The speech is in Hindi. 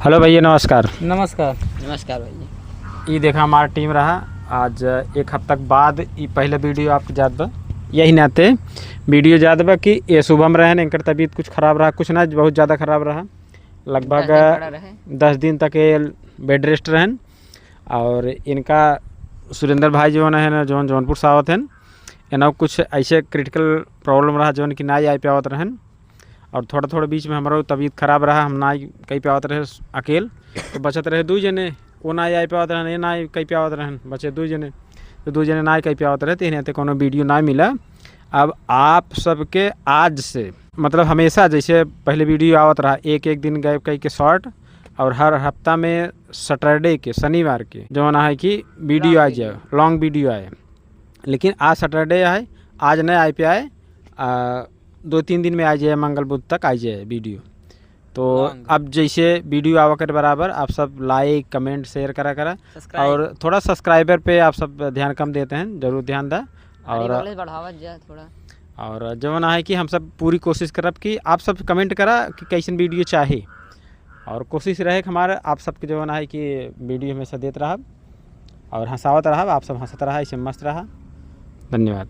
हेलो भैया, नमस्कार। नमस्कार। नमस्कार भैया। ये देखा हमारा टीम रहा आज एक हफ्ता के बाद ये पहले वीडियो आपके याद बा, यही नाते वीडियो याद बा कि ये शुभम रहन इनकर तबीयत कुछ ख़राब रहा, कुछ ना बहुत ज़्यादा ख़राब रहा। लगभग 10 दिन तक ये बेड रेस्ट रहन। और इनका सुरेंद्र भाई जो है ना जौनपुर से आवत हैं, इन्हों कुछ ऐसे क्रिटिकल प्रॉब्लम रहा जो कि ना आई पावत रहन। और थोड़ा बीच में हमारा तबीयत खराब रहा, हम ना कहीं पावत रहे अकेले, तो बचत रहे 2 जने, वो ना आई पावत रहन, ये ना कहीं पावत रहन, बचे 2 जने, तो 2 जने ना कहीं पावत रहे, तो इन्हें कोनो वीडियो ना मिला। अब आप सबके आज से मतलब हमेशा जैसे पहले वीडियो आवत रहा, एक दिन गए कहीं के शॉर्ट, और हर हफ्ता में सैटरडे के शनिवार के जो ना है कि वीडियो आ जाए, लॉन्ग वीडियो आए। लेकिन आज सैटरडे आए, आज नहीं आई पे आए, 2-3 दिन में आ जाए, मंगल बुध तक आ जाए वीडियो। तो अब जैसे वीडियो आवा कर बराबर आप सब लाइक कमेंट शेयर करा और थोड़ा सब्सक्राइबर पे आप सब ध्यान कम देते हैं, ज़रूर ध्यान दें। और बढ़ावा जा थोड़ा, और जो ना है कि हम सब पूरी कोशिश करब कि आप सब कमेंट करा कि कैसन वीडियो चाहे, और कोशिश रहे कि हमारे आप सबके जो ना है कि वीडियो हमेशा देते रहा और हंसावत रहा, आप सब हंसत रहा, ऐसे मस्त रहा। धन्यवाद।